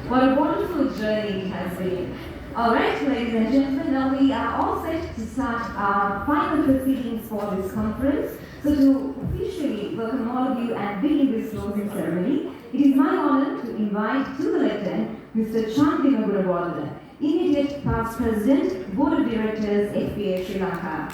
What a wonderful journey it has been. Alright, ladies and gentlemen, now we are all set to start our final proceedings for this conference. So to officially welcome all of you and begin this closing ceremony, it is my honor to invite to the lectern Mr. Chandima Gunawardana, immediate past President, Board of Directors, FPA Sri Lanka.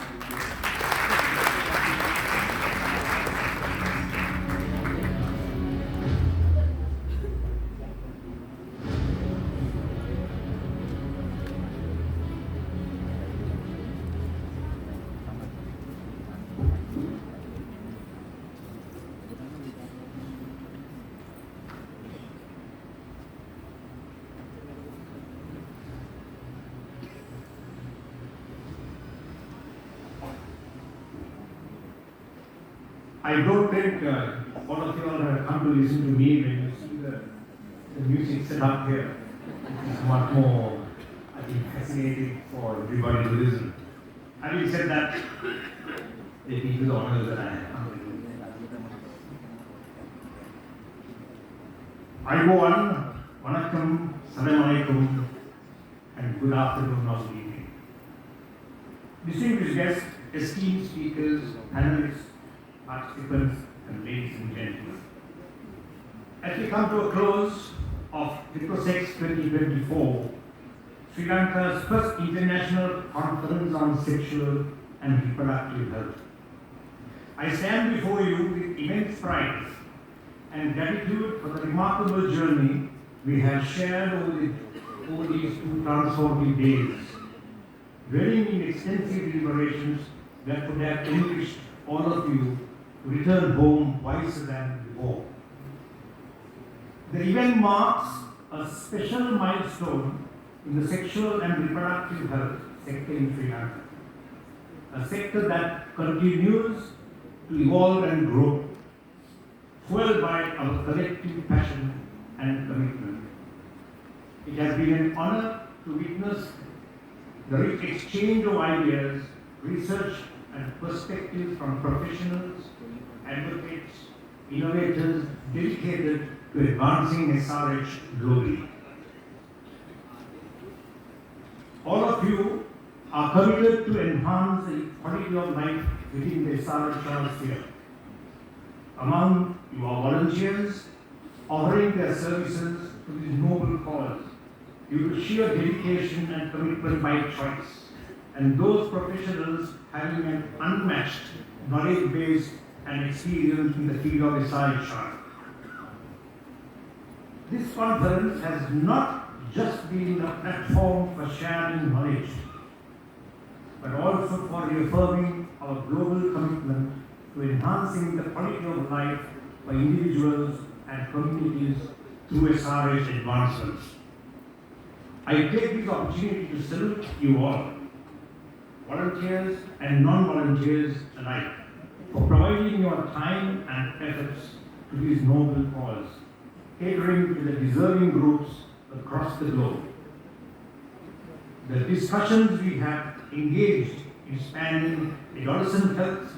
I don't think all of you all have come to listen to me when you see the music set up here. It's much more, I think, fascinating for everybody to listen. Having said that, they give the honors that I have. I go on, Vanakkam, Salam Alaikum, and good afternoon or good evening. Distinguished guests, esteemed speakers, panelists, participants, and ladies and gentlemen. As we come to a close of Reproduction 2024, Sri Lanka's first international conference on sexual and reproductive health, I stand before you with immense pride and gratitude for the remarkable journey we have shared over these two transformative days, dwelling in extensive deliberations that would have enriched all of you to return home wiser than before. The event marks a special milestone in the sexual and reproductive health sector in Sri Lanka, a sector that continues to evolve and grow, fueled by our collective passion and commitment. It has been an honor to witness the rich exchange of ideas, research, and perspectives from professionals, advocates, innovators dedicated to advancing SRH globally. All of you are committed to enhance the quality of life within the SRH sphere. Among you are volunteers offering their services to this noble cause due to sheer dedication and commitment by choice, and those professionals having an unmatched knowledge base and experience in the field of SRH. This conference has not just been a platform for sharing knowledge, but also for reaffirming our global commitment to enhancing the quality of life for individuals and communities through SRH advancements. I take this opportunity to salute you all, volunteers and non-volunteers alike, for providing your time and efforts to this noble cause, catering to the deserving groups across the globe. The discussions we have engaged in spanning adolescent health,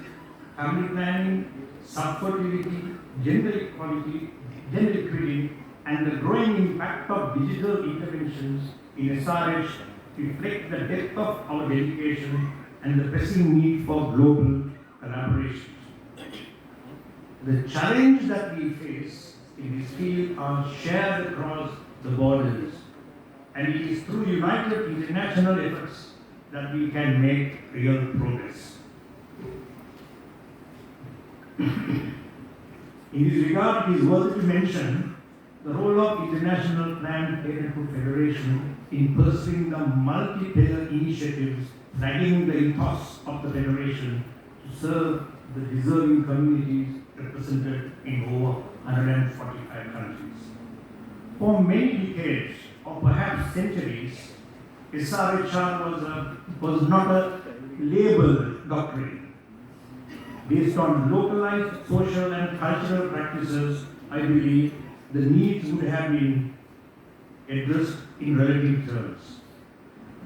family planning, subfertility, gender equality, gender equity, and the growing impact of digital interventions in SRH reflect the depth of our dedication and the pressing need for global collaboration. The challenge that we face in this field are shared across the borders, and it is through united international efforts that we can make real progress. In this regard, it is worth to mention the role of International Planned Parenthood Federation in pursuing the multi-pillar initiatives flagging the ethos of the Federation to serve the deserving communities represented in over 145 countries. For many decades, or perhaps centuries, SRHR was not a labeled doctrine. Based on localized social and cultural practices, I believe the needs would have been addressed in relative terms.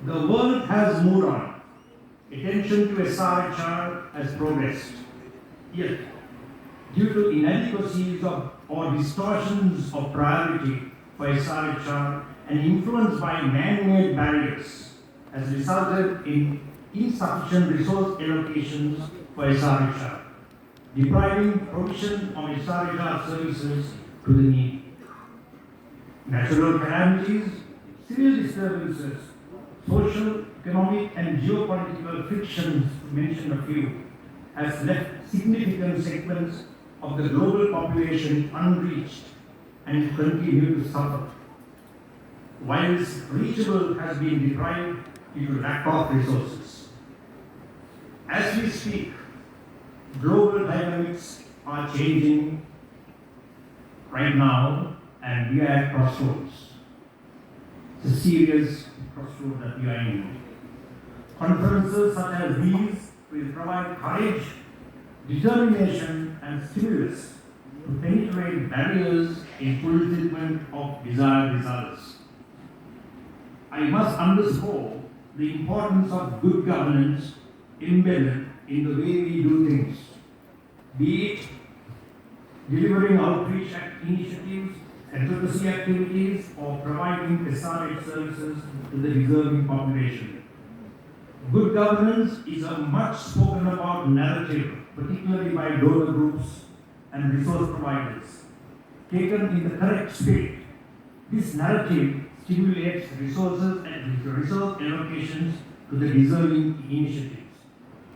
The world has moved on. Attention to SRHR has progressed. Yet, due to inadequacies or distortions of priority for SRHR and influenced by man-made barriers has resulted in insufficient resource allocations for SRHR, depriving provision of SRHR services to the needy. Natural calamities, civil disturbances, social, economic and geopolitical frictions, to mention a few, has left significant segments of the global population unreached and continue to suffer, whilst reachable has been deprived due to lack of resources. As we speak, global dynamics are changing right now, and we are at crossroads. It's a serious crossroad that we are in. Conferences such as these will provide courage, determination, and stimulus to penetrate barriers in fulfillment of desired results. I must underscore the importance of good governance embedded in the way we do things, be it delivering outreach initiatives, advocacy activities, or providing SRH services to the deserving population. Good governance is a much spoken about narrative, particularly by donor groups and resource providers. Taken in the correct spirit, this narrative stimulates resources and resource allocations to the deserving initiatives.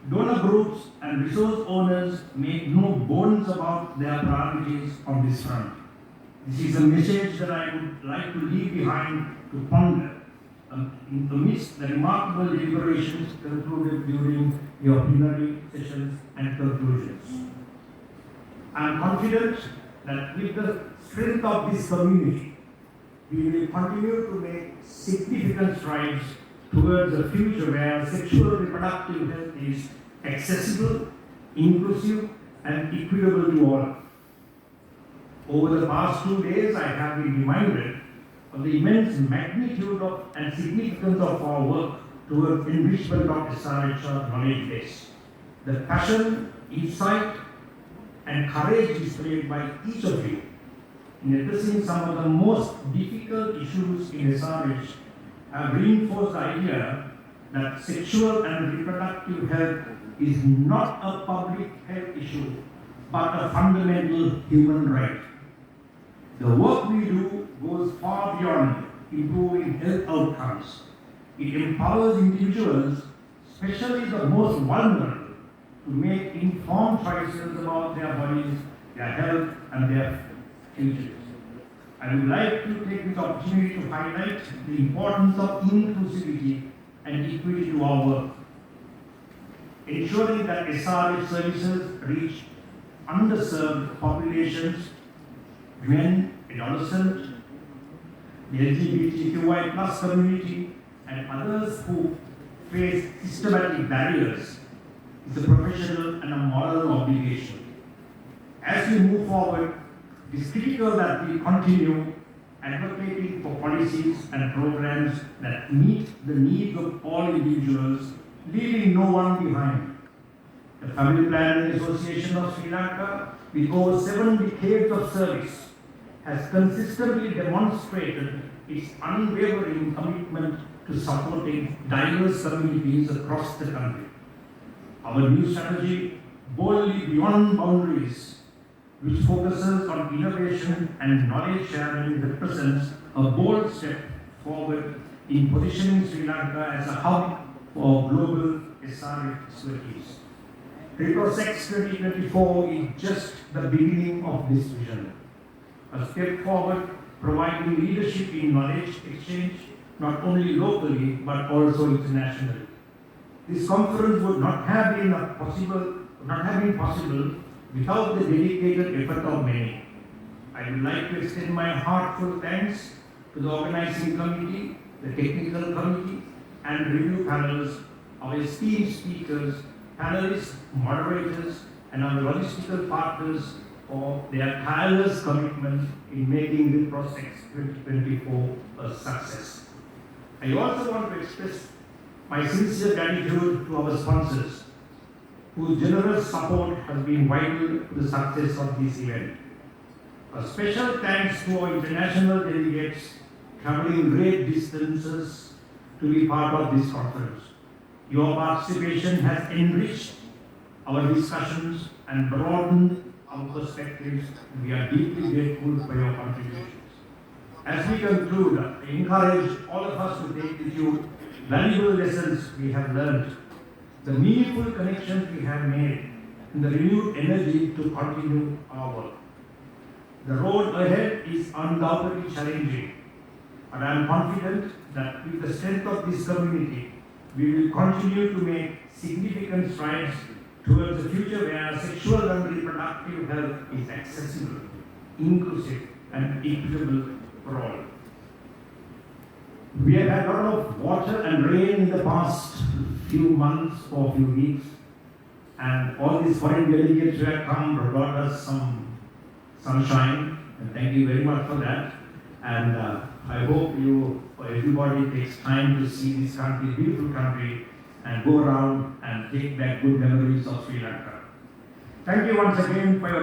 Donor groups and resource owners make no bones about their priorities on this front. This is a message that I would like to leave behind to ponder amidst the remarkable deliberations concluded during your plenary sessions and conclusions. I am confident that with the strength of this community, we will continue to make significant strides towards a future where sexual reproductive health is accessible, inclusive, and equitable to all. Over the past 2 days, I have been reminded of the immense magnitude of and significance of our work towards enrichment of SRHR knowledge base. The passion, insight, and courage displayed by each of you in addressing some of the most difficult issues in SRH have reinforced the idea that sexual and reproductive health is not a public health issue, but a fundamental human right. The work we do goes far beyond improving health outcomes. It empowers individuals, especially the most vulnerable, to make informed choices about their bodies, their health, and their futures. I would like to take this opportunity to highlight the importance of inclusivity and equity to our work. Ensuring that SRH services reach underserved populations, women, adolescents, the LGBTQI+ community, and others who face systematic barriers is a professional and a moral obligation. As we move forward, it is critical that we continue advocating for policies and programs that meet the needs of all individuals, leaving no one behind. The Family Planning Association of Sri Lanka, with over 7 decades of service, has consistently demonstrated its unwavering commitment to supporting diverse communities across the country. Our new strategy, Boldly Beyond Boundaries, which focuses on innovation and knowledge sharing, represents a bold step forward in positioning Sri Lanka as a hub for global SRH expertise. Reproduction 2024 is just the beginning of this vision. A step forward, providing leadership in knowledge exchange, not only locally but also internationally. This conference would not have been possible without the dedicated effort of many. I would like to extend my heartfelt thanks to the organizing committee, the technical committee, and review panels, our esteemed speakers, panelists, moderators, and our logistical partners for their tireless commitment in making Reproduction 2024 a success. I also want to express my sincere gratitude to our sponsors, whose generous support has been vital to the success of this event. A special thanks to our international delegates traveling great distances to be part of this conference. Your participation has enriched our discussions and broadened our perspectives. We are deeply grateful for your contributions. As we conclude, I encourage all of us to take with you valuable lessons we have learned, the meaningful connections we have made, and the renewed energy to continue our work. The road ahead is undoubtedly challenging, but I am confident that with the strength of this community, we will continue to make significant strides towards a future where sexual and reproductive health is accessible, inclusive, and equitable for all. We have had a lot of water and rain in the past few months or few weeks, and all these foreign delegates who have come brought us some sunshine, and thank you very much for that. And I hope everybody takes time to see this country, beautiful country, and go around and take back good memories of Sri Lanka. Thank you once again for your